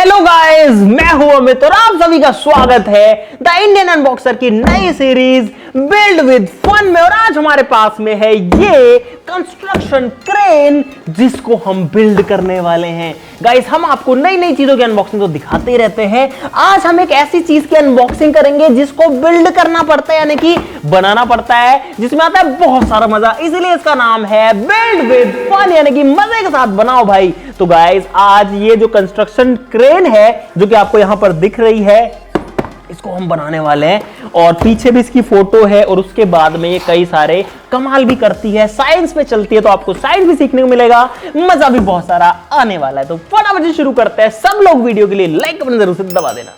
Hello guys, मैं हूं अमित और आप सभी का स्वागत है द इंडियन अनबॉक्सर की नई सीरीज बिल्ड विद फन में। और आज हमारे पास में है ये कंस्ट्रक्शन क्रेन जिसको हम बिल्ड करने वाले हैं। गाइस, हम आपको नई नई चीजों की अनबॉक्सिंग तो दिखाते ही रहते हैं। आज हम एक ऐसी चीज की अनबॉक्सिंग करेंगे जिसको बिल्ड करना पड़ता है, यानी कि बनाना पड़ता है, जिसमें आता है बहुत सारा मजा। इसीलिए इसका नाम है बिल्ड विद फन, यानी कि मजे के साथ बनाओ भाई। तो गाइस, आज ये जो कंस्ट्रक्शन क्रेन है जो कि आपको यहां पर दिख रही है, इसको हम बनाने वाले हैं। और पीछे भी इसकी फोटो है और उसके बाद में ये कई सारे कमाल भी करती है, साइंस पे चलती है, तो आपको साइंस भी सीखने को मिलेगा, मजा भी बहुत सारा आने वाला है। तो फटाफट से शुरू करते हैं। सब लोग वीडियो के लिए लाइक बटन जरूर से दबा देना।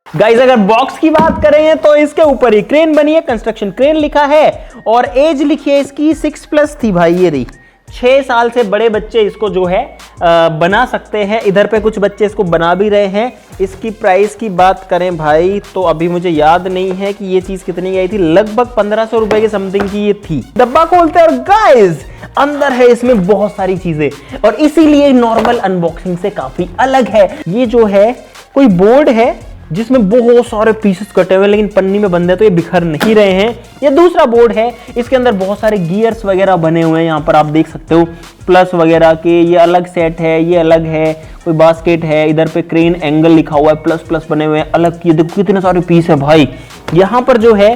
गाइस, अगर बॉक्स की बात करें तो इसके ऊपर ही क्रेन बनी है, कंस्ट्रक्शन क्रेन लिखा है और एज लिखी है इसकी 6+ थी भाई। ये रही 6 साल से बड़े बच्चे इसको जो है बना सकते हैं। इधर पे कुछ बच्चे इसको बना भी रहे हैं। इसकी प्राइस की बात करें भाई तो अभी मुझे याद नहीं है कि ये चीज कितनी की आई थी, लगभग 1500 रुपए के समथिंग की ये थी। डब्बा खोलते हैं और गाइस, अंदर है इसमें बहुत सारी चीजें और इसीलिए नॉर्मल अनबॉक्सिंग से काफी अलग है। ये जो है कोई बोर्ड है जिसमें बहुत सारे पीसेस कटे हुए लेकिन पन्नी में बंद है तो ये बिखर नहीं रहे हैं। ये दूसरा बोर्ड है, इसके अंदर बहुत सारे गियर्स वगैरह बने हुए हैं। यहाँ पर आप देख सकते हो प्लस वगैरह के, ये अलग सेट है, ये अलग है। कोई बास्केट है, इधर पे क्रेन एंगल लिखा हुआ है, प्लस प्लस बने हुए हैं अलग। ये देखो कितने सारे पीस है भाई। यहाँ पर जो है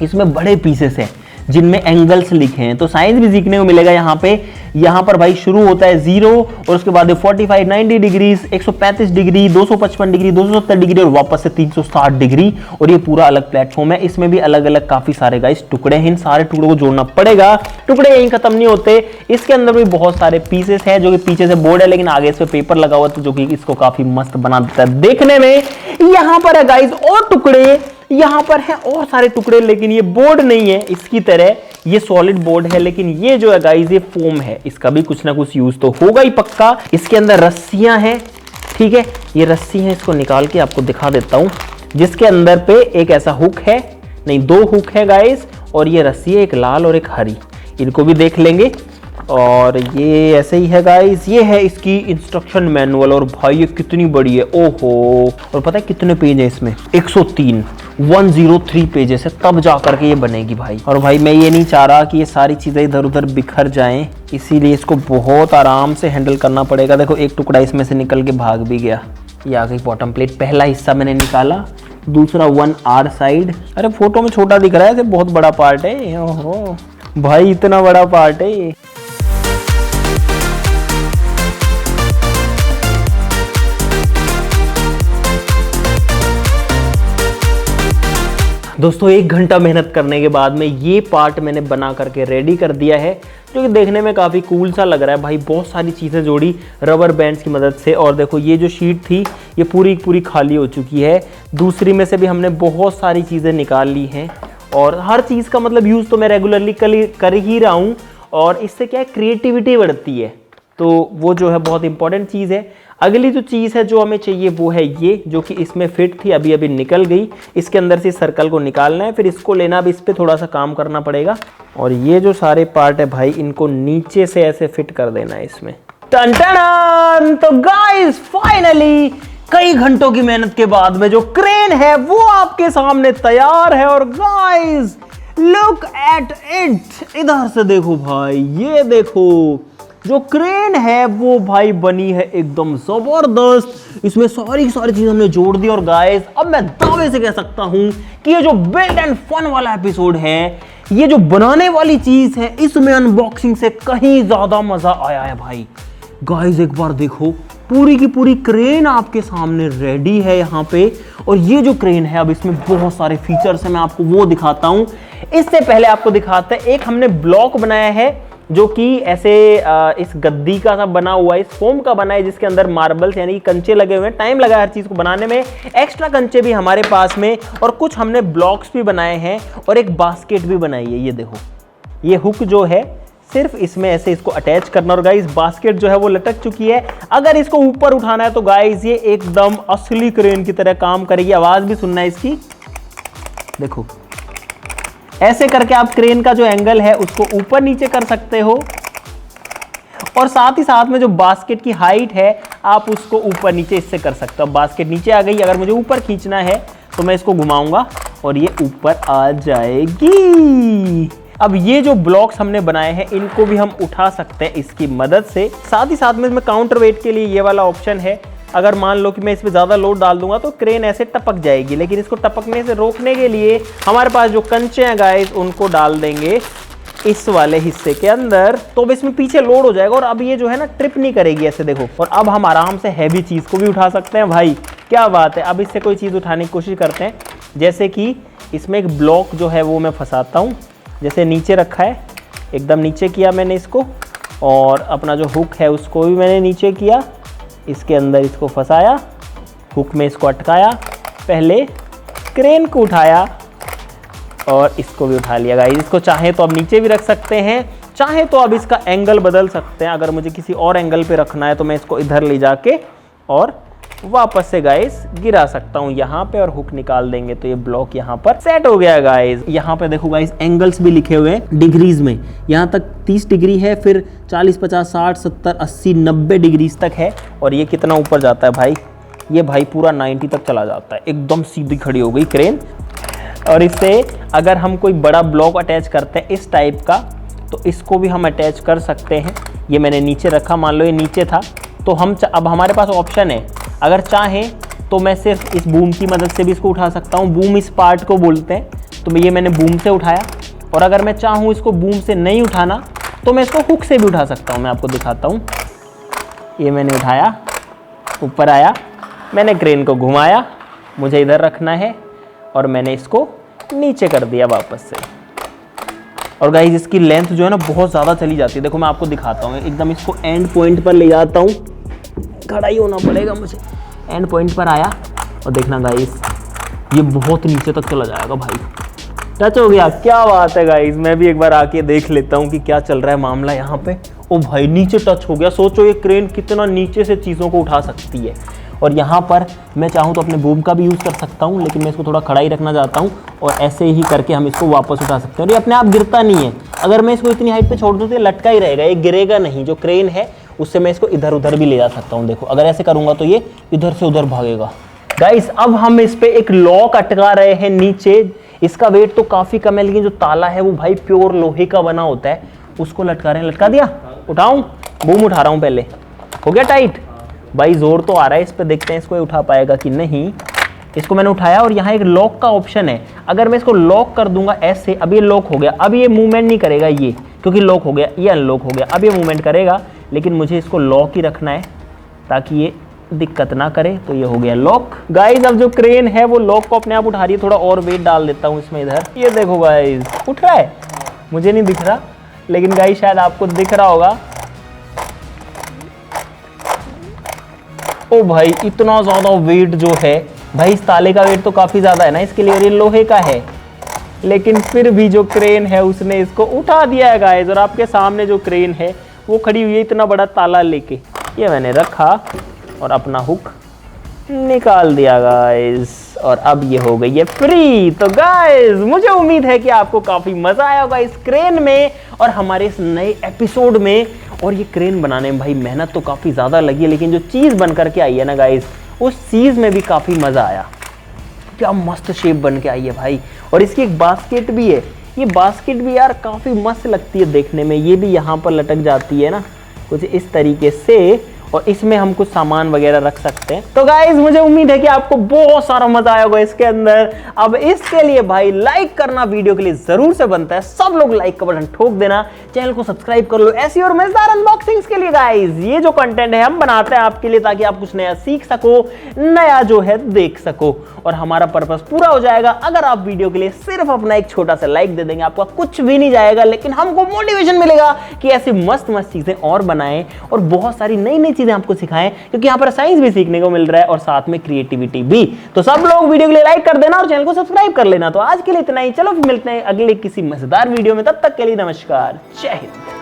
इसमें बड़े पीसेस है जिनमें एंगल्स लिखे हैं, तो साइंस भी सीखने को मिलेगा यहाँ पे। यहाँ पर भाई शुरू होता है 0 और उसके बाद 45, 90 डिग्री, 135 डिग्री, 255 डिग्री, 270 डिग्री और वापस से 360 डिग्री। और ये पूरा अलग प्लेटफॉर्म है। इसमें भी अलग अलग काफी सारे गाइस टुकड़े हैं, इन सारे टुकड़ों को जोड़ना पड़ेगा। टुकड़े यहीं खत्म नहीं होते, इसके अंदर भी बहुत सारे पीसेस हैं जो कि पीछे से बोर्ड है लेकिन आगे इस पे पेपर लगा हुआ है, जो कि इसको काफी मस्त बना देता है देखने में। यहाँ पर है गाइस और टुकड़े, यहाँ पर है और सारे टुकड़े, लेकिन ये बोर्ड नहीं है इसकी तरह, ये सॉलिड बोर्ड है। लेकिन ये जो है गाइस ये फोम है, इसका भी कुछ ना कुछ यूज तो होगा ही पक्का। इसके अंदर रस्सियां हैं, ठीक है, ये रस्सी है, इसको निकाल के आपको दिखा देता हूं, जिसके अंदर पे एक ऐसा हुक है, नहीं 2 हुक है गाइस, और ये रस्सी है, एक लाल और एक हरी, इनको भी देख लेंगे। और ये ऐसे ही है गाइस, ये है इसकी इंस्ट्रक्शन मैनुअल। और भाई ये कितनी बड़ी है, ओहो। और पता है कितने पेज है इसमें? 103 पेजेस है, तब जा करके ये बनेगी भाई। और भाई मैं ये नहीं चाह रहा कि ये सारी चीजें इधर उधर बिखर जाएं, इसीलिए इसको बहुत आराम से हैंडल करना पड़ेगा। देखो एक टुकड़ा इसमें से निकल के भाग भी गया। ये आ गई बॉटम प्लेट, पहला हिस्सा मैंने निकाला, दूसरा 1R साइड। अरे फोटो में छोटा दिख रहा है, ये बहुत बड़ा पार्ट है। ओहो भाई, इतना बड़ा पार्ट है ये। दोस्तों 1 घंटा मेहनत करने के बाद में ये पार्ट मैंने बना करके रेडी कर दिया है, जो कि देखने में काफ़ी कूल सा लग रहा है भाई। बहुत सारी चीज़ें जोड़ी रबर बैंड्स की मदद से। और देखो ये जो शीट थी ये पूरी पूरी खाली हो चुकी है। दूसरी में से भी हमने बहुत सारी चीज़ें निकाल ली हैं और हर चीज़ का मतलब यूज़ तो मैं रेगुलरली कर ही रहा हूँ। और इससे क्या है, क्रिएटिविटी बढ़ती है, तो वो जो है बहुत इंपॉर्टेंट चीज़ है। अगली जो चीज़ है जो हमें चाहिए वो है ये, जो कि इसमें फिट थी, अभी अभी निकल गई। इसके अंदर से सर्कल को निकालना है, फिर इसको लेना, अब इस पर थोड़ा सा काम करना पड़ेगा। और ये जो सारे पार्ट है भाई, इनको नीचे से ऐसे फिट कर देना है इसमें। टन टन। तो गाइस फाइनली कई घंटों की मेहनत के बाद में जो क्रेन है वो आपके सामने तैयार है। और गाइस लुक एट इट, इधर से देखो भाई, ये देखो जो क्रेन है वो भाई बनी है एकदम जबरदस्त। इसमें सारी चीज हमने जोड़ दी। और गाइस अब मैं दावे से कह सकता हूं कि ये जो बिल्ड एंड फन वाला एपिसोड है, ये जो बनाने वाली चीज है, इसमें अनबॉक्सिंग से कहीं ज्यादा मजा आया है भाई। गाइस एक बार देखो, पूरी की पूरी क्रेन आपके सामने रेडी है यहाँ पे। और ये जो क्रेन है, अब इसमें बहुत सारे फीचर्स हैं, मैं आपको वो दिखाता हूँ। इससे पहले आपको दिखाते हैं, एक हमने ब्लॉक बनाया है जो कि ऐसे इस गद्दी का सा बना हुआ है, इस फोम का बना है, जिसके अंदर मार्बल्स यानी कि कंचे लगे हुए हैं। टाइम लगा हर चीज़ को बनाने में, एक्स्ट्रा कंचे भी हमारे पास में, और कुछ हमने ब्लॉक्स भी बनाए हैं और एक बास्केट भी बनाई है। ये देखो, ये हुक जो है सिर्फ इसमें ऐसे इसको अटैच करना। और गाइस बास्केट जो है वो लटक चुकी है। अगर इसको ऊपर उठाना है तो गाइस ये एकदम असली क्रेन की तरह काम करेगी। आवाज़ भी सुनना है इसकी, देखो ऐसे करके आप क्रेन का जो एंगल है उसको ऊपर नीचे कर सकते हो, और साथ ही साथ में जो बास्केट की हाइट है आप उसको ऊपर नीचे इससे कर सकते हो। बास्केट नीचे आ गई, अगर मुझे ऊपर खींचना है तो मैं इसको घुमाऊंगा और ये ऊपर आ जाएगी। अब ये जो ब्लॉक्स हमने बनाए हैं इनको भी हम उठा सकते हैं इसकी मदद से। साथ ही साथ में इसमें काउंटर वेट के लिए ये वाला ऑप्शन है। अगर मान लो कि मैं इस पे ज़्यादा लोड डाल दूंगा तो क्रेन ऐसे टपक जाएगी, लेकिन इसको टपकने से रोकने के लिए हमारे पास जो कंचे हैं गाइस उनको डाल देंगे इस वाले हिस्से के अंदर, तो अब इसमें पीछे लोड हो जाएगा और अब ये जो है ना ट्रिप नहीं करेगी ऐसे, देखो। और अब हम आराम से हैवी चीज़ को भी उठा सकते हैं भाई, क्या बात है। अब इससे कोई चीज़ उठाने की कोशिश करते हैं, जैसे कि इसमें एक ब्लॉक जो है वो मैं फंसाता हूँ। जैसे नीचे रखा है, एकदम नीचे किया मैंने इसको, और अपना जो हुक है उसको भी मैंने नीचे किया, इसके अंदर इसको फंसाया, हुक में इसको अटकाया, पहले क्रेन को उठाया और इसको भी उठा लिया गाइस। इसको चाहे तो अब नीचे भी रख सकते हैं, चाहे तो अब इसका एंगल बदल सकते हैं। अगर मुझे किसी और एंगल पे रखना है तो मैं इसको इधर ले जाके और वापस से गाइस गिरा सकता हूँ यहाँ पे, और हुक निकाल देंगे तो ये ब्लॉक यहाँ पर सेट हो गया गाइस। यहाँ पे देखो गाइस एंगल्स भी लिखे हुए हैं डिग्रीज में, यहाँ तक 30 डिग्री है, फिर 40, 50, 60, 70, 80, 90 डिग्रीज तक है। और ये कितना ऊपर जाता है भाई, ये भाई पूरा 90 तक चला जाता है, एकदम सीधी खड़ी हो गई क्रेन। और इससे अगर हम कोई बड़ा ब्लॉक अटैच करते हैं इस टाइप का, तो इसको भी हम अटैच कर सकते हैं। ये मैंने नीचे रखा, मान लो ये नीचे था, तो हम अब हमारे पास ऑप्शन है, अगर चाहें तो मैं सिर्फ इस बूम की मदद से भी इसको उठा सकता हूँ। बूम इस पार्ट को बोलते हैं, तो ये मैंने बूम से उठाया। और अगर मैं चाहूँ इसको बूम से नहीं उठाना तो मैं इसको हुक से भी उठा सकता हूँ। मैं आपको दिखाता हूँ, ये मैंने उठाया, ऊपर आया, मैंने क्रेन को घुमाया, मुझे इधर रखना है, और मैंने इसको नीचे कर दिया वापस से। और गाइस इसकी लेंथ जो है ना बहुत ज़्यादा चली जाती है, देखो मैं आपको दिखाता हूँ, एकदम इसको एंड पॉइंट पर ले जाता हूँ, खड़ा ही होना पड़ेगा मुझे। एंड पॉइंट पर आया और देखना गाइस ये बहुत नीचे तक चला जाएगा भाई, टच हो गया, क्या बात है गाइस। मैं भी एक बार आके देख लेता हूँ कि क्या चल रहा है मामला यहाँ पे। ओ भाई नीचे टच हो गया, सोचो ये क्रेन कितना नीचे से चीज़ों को उठा सकती है। और यहाँ पर मैं चाहूँ तो अपने बूम का भी यूज़ कर सकता हूँ, लेकिन मैं इसको थोड़ा खड़ा ही रखना चाहता हूँ, और ऐसे ही करके हम इसको वापस उठा सकते हैं। और ये अपने आप गिरता नहीं है, अगर मैं इसको इतनी हाइट पे छोड़ दूँ तो ये लटका ही रहेगा, ये गिरेगा नहीं। जो क्रेन है उससे मैं इसको इधर उधर भी ले जा सकता हूँ, देखो अगर ऐसे करूँगा तो ये इधर से उधर भागेगा। गाइस अब हम इस पे एक लॉक अटका रहे हैं नीचे, इसका वेट तो काफ़ी कम है, लेकिन जो ताला है वो भाई प्योर लोहे का बना होता है, उसको लटका रहे हैं। लटका दिया, उठाऊँ, बूम उठा रहा हूँ, पहले हो गया टाइट भाई, जोर तो आ रहा है इस पे, देखते हैं इसको उठा पाएगा कि नहीं। इसको मैंने उठाया और यहाँ एक लॉक का ऑप्शन है, अगर मैं इसको लॉक कर दूंगा ऐसे, अब ये लॉक हो गया, अब ये मूवमेंट नहीं करेगा ये, क्योंकि लॉक हो गया, ये अनलॉक हो गया, अब ये मूवमेंट करेगा, लेकिन मुझे इसको लॉक ही रखना है ताकि ये दिक्कत ना करे। तो ये हो गया लॉक। गाइज अब जो क्रेन है वो लॉक को अपने आप उठा रही है, थोड़ा और वेट डाल देता हूँ इसमें इधर, ये देखो गाइज उठ रहा है, मुझे नहीं दिख रहा, लेकिन गाइज शायद आपको दिख रहा होगा। ओ भाई इतना ज़्यादा वेट जो है भाई, इस ताले का वेट तो काफ़ी ज़्यादा है ना इसके लिए, और ये लोहे का है, लेकिन फिर भी जो क्रेन है उसने इसको उठा दिया है गाइस। और आपके सामने जो क्रेन है वो खड़ी हुई है इतना बड़ा ताला लेके, ये मैंने रखा और अपना हुक निकाल दिया गाइस, और अब ये हो गई है फ्री। तो गाइस मुझे उम्मीद है कि आपको काफ़ी मज़ा आया होगा इस क्रेन में और हमारे इस नए एपिसोड में। और ये क्रेन बनाने में भाई मेहनत तो काफ़ी ज़्यादा लगी है, लेकिन जो चीज़ बन करके आई है ना गाइस, उस चीज़ में भी काफ़ी मज़ा आया। क्या मस्त शेप बन के आई है भाई। और इसकी एक बास्केट भी है, ये बास्केट भी यार काफ़ी मस्त लगती है देखने में, ये भी यहाँ पर लटक जाती है ना कुछ इस तरीके से, और इसमें हम कुछ सामान वगैरह रख सकते हैं। तो गाइज मुझे उम्मीद है कि आपको बहुत सारा मजा आया होगा इसके अंदर। अब इसके लिए भाई लाइक करना वीडियो के लिए जरूर से बनता है, सब लोग लाइक का बटन ठोक देना, चैनल को सब्सक्राइब कर लो ऐसी और मजेदार अनबॉक्सिंग्स के लिए। गाइज ये जो कंटेंट है हम बनाते हैं आपके लिए, ताकि आप कुछ नया सीख सको, नया जो है देख सको, और हमारा पर्पस पूरा हो जाएगा अगर आप वीडियो के लिए सिर्फ अपना एक छोटा सा लाइक दे देंगे। आपका कुछ भी नहीं जाएगा, लेकिन हमको मोटिवेशन मिलेगा कि ऐसी मस्त मस्त चीजें और बनाएं और बहुत सारी नई नई चीजें आपको सिखाएं, क्योंकि यहाँ पर साइंस भी सीखने को मिल रहा है और साथ में क्रिएटिविटी भी। तो सब लोग वीडियो के लिए लाइक कर देना और चैनल को सब्सक्राइब कर लेना। तो आज के लिए इतना ही, चलो फिर मिलते हैं अगले किसी मजेदार वीडियो में, तब तक के लिए नमस्कार, जय हिंद।